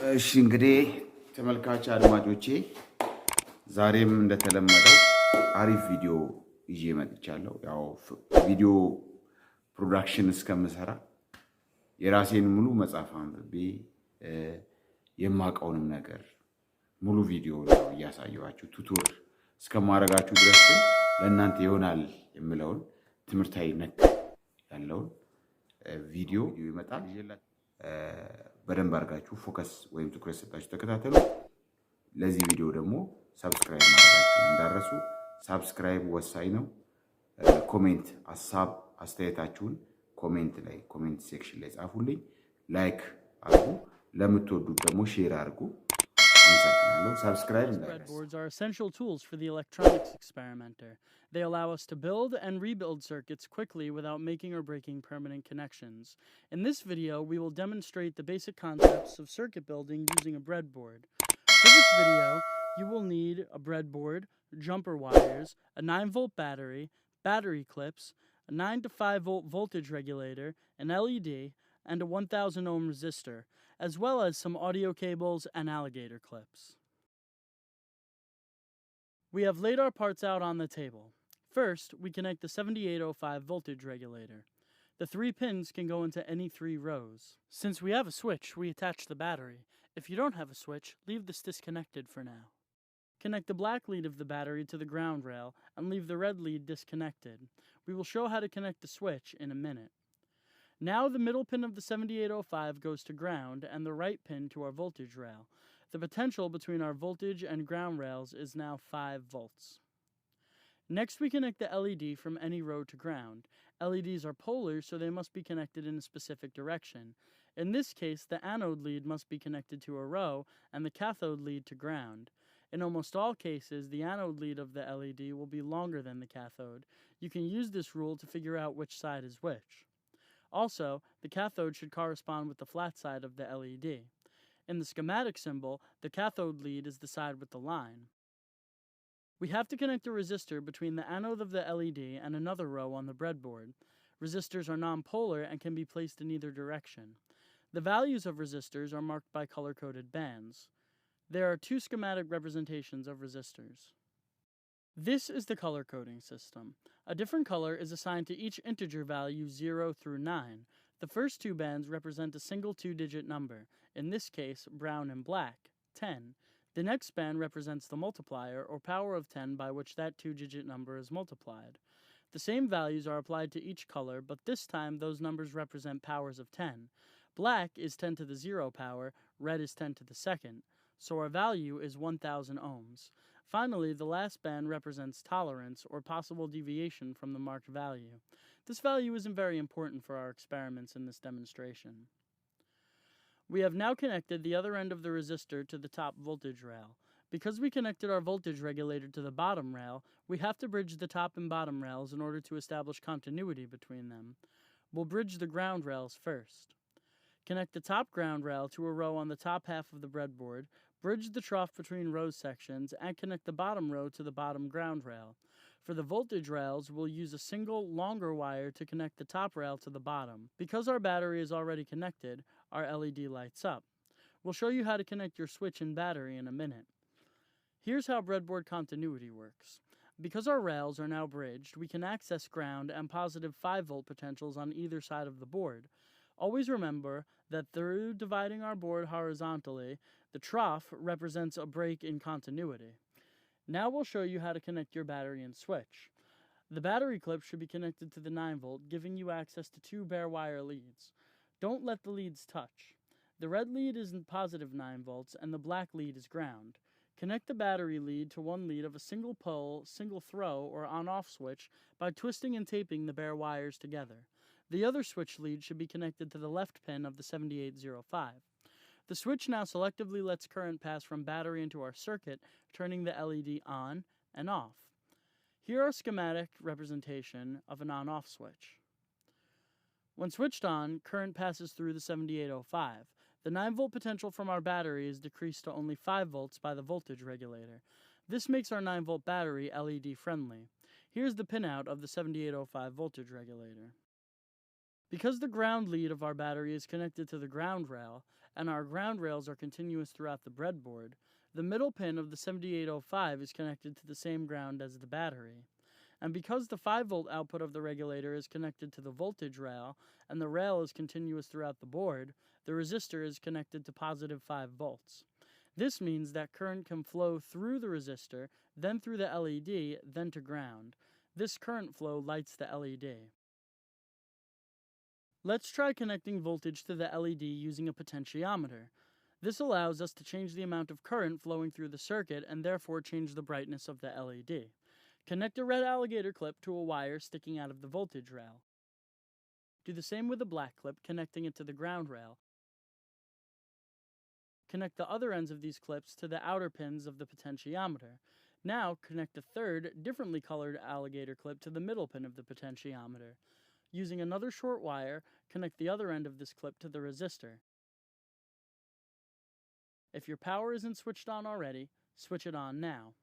እሺ እንግዲህ ተመልካች አድማጮቼ ዛሬም እንደተለመደው አሪፍ ቪዲዮ ይዤ መጥቻለሁ። ያው ቪዲዮ ፕሮዳክሽን እስከምሰራ የራሴን ሙሉ መጽሐፍ አንብቤ የማውቀውንም ነገር ሙሉ ቪዲዮ ነው እያሳየኋችሁ ቱቶር እስከማረጋችሁ ድረስ ግን ለእናንተ ይሆናል የምለውን ትምህርታዊ ነክ ያለውን ቪዲዮ ይመጣል። በደንብ አድርጋችሁ ፎከስ ወይም ትኩረት ሰጣችሁ ተከታተሉ። ለዚህ ቪዲዮ ደግሞ ሰብስክራይብ ማድረጋችሁን እንዳትረሱ። ሰብስክራይብ ወሳኝ ነው። ኮሜንት ሐሳብ አስተያየታችሁን ኮሜንት ሴክሽን ላይ ጻፉልኝ። ላይክ አድርጉ። ለምትወዱት ደግሞ ሼር አድርጉ። Breadboards are essential tools for the electronics experimenter. They allow us to build and rebuild circuits quickly without making or breaking permanent connections. In this video, we will demonstrate the basic concepts of circuit building using a breadboard. For this video, you will need a breadboard, jumper wires, a 9-volt battery, battery clips, a 9 to 5 volt voltage regulator, an LED, and a 1000 ohm resistor, as well as some audio cables and alligator clips. We have laid our parts out on the table. First, we connect the 7805 voltage regulator. The 3 pins can go into any 3 rows. Since we have a switch, we attach the battery. If you don't have a switch, leave this disconnected for now. Connect the black lead of the battery to the ground rail and leave the red lead disconnected. We will show how to connect the switch in a minute. Now the middle pin of the 7805 goes to ground and the right pin to our voltage rail. The potential between our voltage and ground rails is now 5 volts. Next we connect the LED from any row to ground. LEDs are polar, so they must be connected in a specific direction. In this case, the anode lead must be connected to a row and the cathode lead to ground. In almost all cases, the anode lead of the LED will be longer than the cathode. You can use this rule to figure out which side is which. Also, the cathode should correspond with the flat side of the LED. In the schematic symbol, the cathode lead is the side with the line. We have to connect a resistor between the anode of the LED and another row on the breadboard. Resistors are non-polar and can be placed in either direction. The values of resistors are marked by color-coded bands. There are 2 schematic representations of resistors. This is the color coding system. A different color is assigned to each integer value 0 through 9. The first 2 bands represent a single 2-digit number, in this case brown and black, 10. The next band represents the multiplier or power of 10 by which that 2-digit number is multiplied. The same values are applied to each color, but this time those numbers represent powers of 10. Black is 10 to the 0 power, red is 10 to the second, so our value is 1000 ohms. Finally, the last band represents tolerance or possible deviation from the marked value. This value isn't very important for our experiments in this demonstration. We have now connected the other end of the resistor to the top voltage rail. Because we connected our voltage regulator to the bottom rail, we have to bridge the top and bottom rails in order to establish continuity between them. We'll bridge the ground rails first. Connect the top ground rail to a row on the top half of the breadboard, bridge the trough between row sections, and connect the bottom row to the bottom ground rail. For the voltage rails, we'll use a single, longer wire to connect the top rail to the bottom. Because our battery is already connected, our LED lights up. We'll show you how to connect your switch and battery in a minute. Here's how breadboard continuity works. Because our rails are now bridged, we can access ground and positive 5-volt potentials on either side of the board. Always remember that through dividing our board horizontally, the trough represents a break in continuity. Now we'll show you how to connect your battery and switch. The battery clip should be connected to the 9-volt, giving you access to 2 bare wire leads. Don't let the leads touch. The red lead is in positive 9 volts and the black lead is ground. Connect the battery lead to one lead of a single pole, single throw, or on-off switch by twisting and taping the bare wires together. The other switch lead should be connected to the left pin of the 7805. The switch now selectively lets current pass from battery into our circuit, turning the LED on and off. Here are schematic representation of an on-off switch. When switched on, current passes through the 7805. The 9-volt potential from our battery is decreased to only 5 volts by the voltage regulator. This makes our 9-volt battery LED friendly. Here's the pinout of the 7805 voltage regulator. Because the ground lead of our battery is connected to the ground rail, and our ground rails are continuous throughout the breadboard, the middle pin of the 7805 is connected to the same ground as the battery. And because the 5-volt output of the regulator is connected to the voltage rail, and the rail is continuous throughout the board, the resistor is connected to positive 5 volts. This means that current can flow through the resistor, then through the LED, then to ground. This current flow lights the LED. Let's try connecting voltage to the LED using a potentiometer. This allows us to change the amount of current flowing through the circuit and therefore change the brightness of the LED. Connect a red alligator clip to a wire sticking out of the voltage rail. Do the same with a black clip, connecting it to the ground rail. Connect the other ends of these clips to the outer pins of the potentiometer. Now connect a third, differently colored alligator clip to the middle pin of the potentiometer. Using another short wire, connect the other end of this clip to the resistor. If your power isn't switched on already, switch it on now.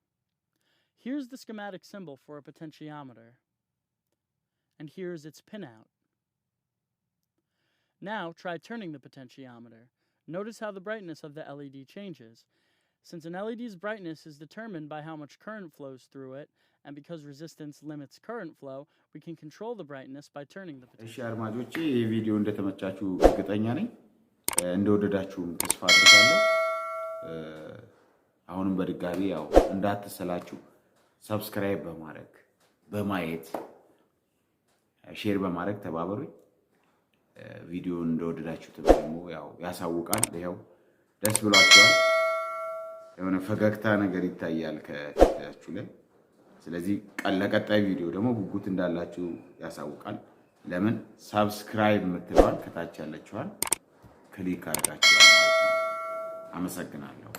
Here's the schematic symbol for a potentiometer. And here's its pinout. Now try turning the potentiometer. Notice how the brightness of the LED changes. Since an LED's brightness is determined by how much current flows through it, and because resistance limits current flow, we can control the brightness by turning the potentiometer. እሺ አድማጮቼ ይህ ቪዲዮ እንደተመቻችሁ እርግጠኛ ነኝ እንደወደዳችሁም ተስፋ አድርጋለሁ አሁንም በድጋሚ ያው እንዳትሰላችሁ ሰብስክራይብ በማድረግ በማየት ሼር በማድረግ ተባበሩኝ ቪዲዮ እንደወደዳችሁት ደግሞ ያው ያሳውቃል ይሄው ደስ ብሏችኋል የሆነ ፈገግታ ነገር ይታያል ከታያችሁ ላይ ስለዚህ ለቀጣይ ቪዲዮ ደግሞ ጉጉት እንዳላችሁ ያሳውቃል ለምን ሰብስክራይብ የምትለዋል ከታች ያለችዋል ክሊክ አድርጋችኋል ማለት ነው አመሰግናለሁ